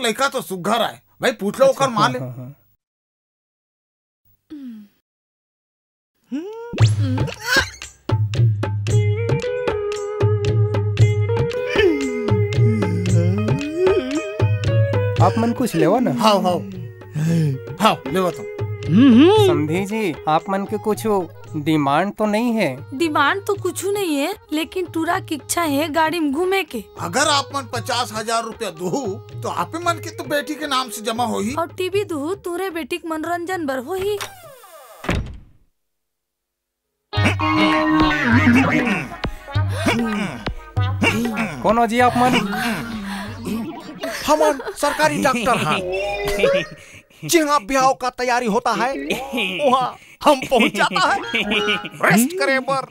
लड़का तो सुघर है भाई, पूछ लो ओकर माँ ले। आप मन कुछ लेवा ना। हाँ हाँ हाँ लेवा तो। समझी जी, आप मन के कुछ डिमांड तो नहीं है? डिमांड तो कुछ नहीं है, लेकिन टूरा की इच्छा है गाड़ी में घूमे के। अगर आप मन 50,000 रुपया दो तो आप मन की तो बेटी के नाम से जमा हो ही, और टीवी दू तुरे बेटी के मनोरंजन बर हो ही। कौन हो जी आप मन? हम सरकारी डॉक्टर हैं। जहाँ ब्याह का तैयारी होता है वहाँ हम पहुँच जाता है रेस्ट करे पर।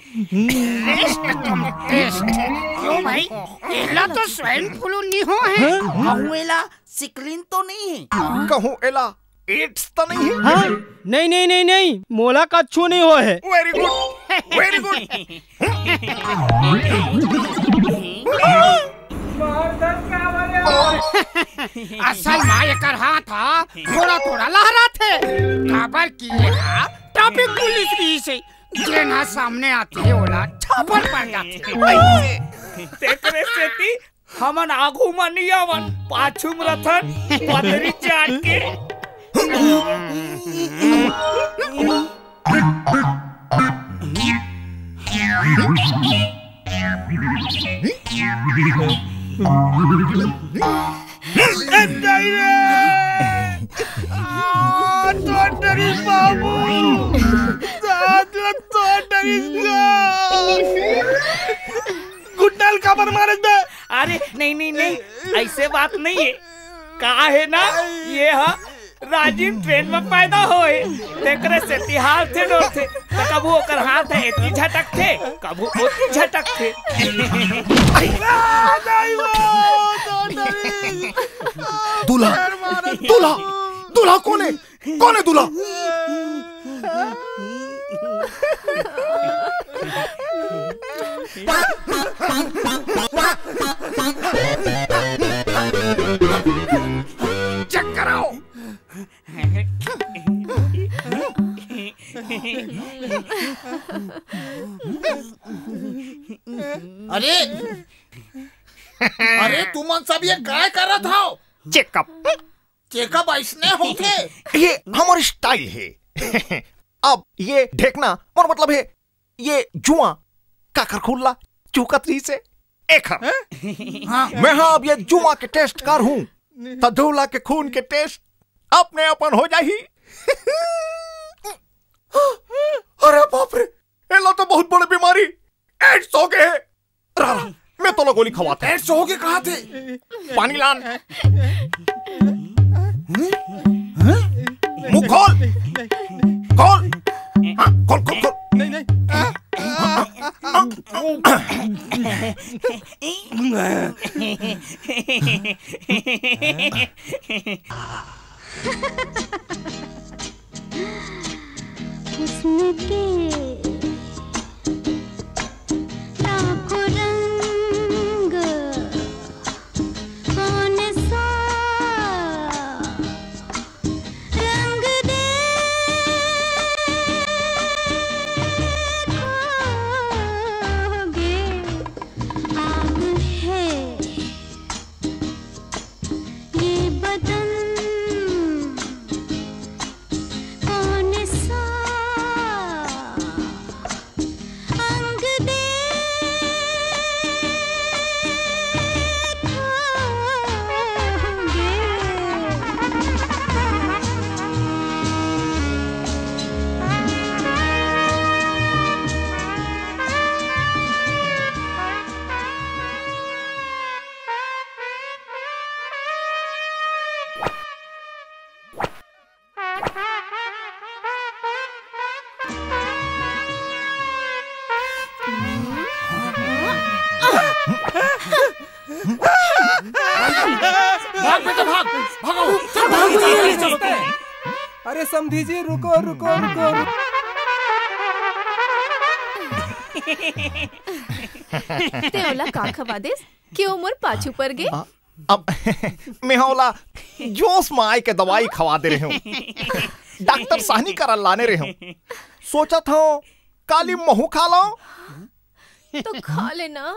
क्यों भाई, एला तो स्वाइन फ्लू नहीं हो है? कहूँ एला सिकलिन तो नहीं है? कहूँ एला एड्स तो नहीं है? हाँ? नहीं नहीं नहीं नहीं, मोला का अच्छो नहीं हो है। Very good very good. असल माँ कर हाथ था थोड़ा थोड़ा लहरा थे खबर की ट्रैफिक पुलिस भी से जेना सामने आते ओला छापर पड़ जाते। तेकरे सेती हमन आगू मनियावन पाछू में रथन पथरी चाट के। गुड्डल खबर मारे दे। अरे नहीं नहीं नहीं, ऐसे बात नहीं है। कहा है ना ये हा राजीव ट्रेन में पैदा होए, तेकरे से तिहार थे डोर थे, तो कबू ओकर हाथ है इतनी झटक थे, कबू उतनी झटक थे। दूल्हा दूल्हा दूल्हा कौन है? कौन है दूल्हा? चेक कराओ। अरे अरे तुम सब ये काय कर रहा था? चेकअप चेकअप ऐसने होते? ये हमारी स्टाइल है। अब ये ढेकना और मतलब है ये जुआ काकर खुल्ला चूकतरी से एक हाँ। मैं हाँ अब ये जुआ के टेस्ट कर हूँ, तो दूल्हा के खून के टेस्ट अपने अपन हो जाही। अरे बाप रे, एला तो बहुत बड़ी बीमारी एड्स हो गए है। रारा मैं तो गोली खवाता। एड्स हो गए कहाँ थे? पानी लान। मुंह खोल खोल। हाँ, खोल खोल खोल। नहीं नहीं। हुस्न के लाखों रंग कौन सा रंग देखोगे, आग है ये बदन कौन सा अंग भाग बेटा भाग, भागो अरे समझी जी रुको रुको रुको। ते ओला का खवा देस कि उमर पाछू पर गे? अब मैं होला जोश में आए के दवाई खवा दे रहे हूँ। डॉक्टर साहनी करा लाने रहे हूँ। सोचा था काली महू खा लो। तो खा लेना।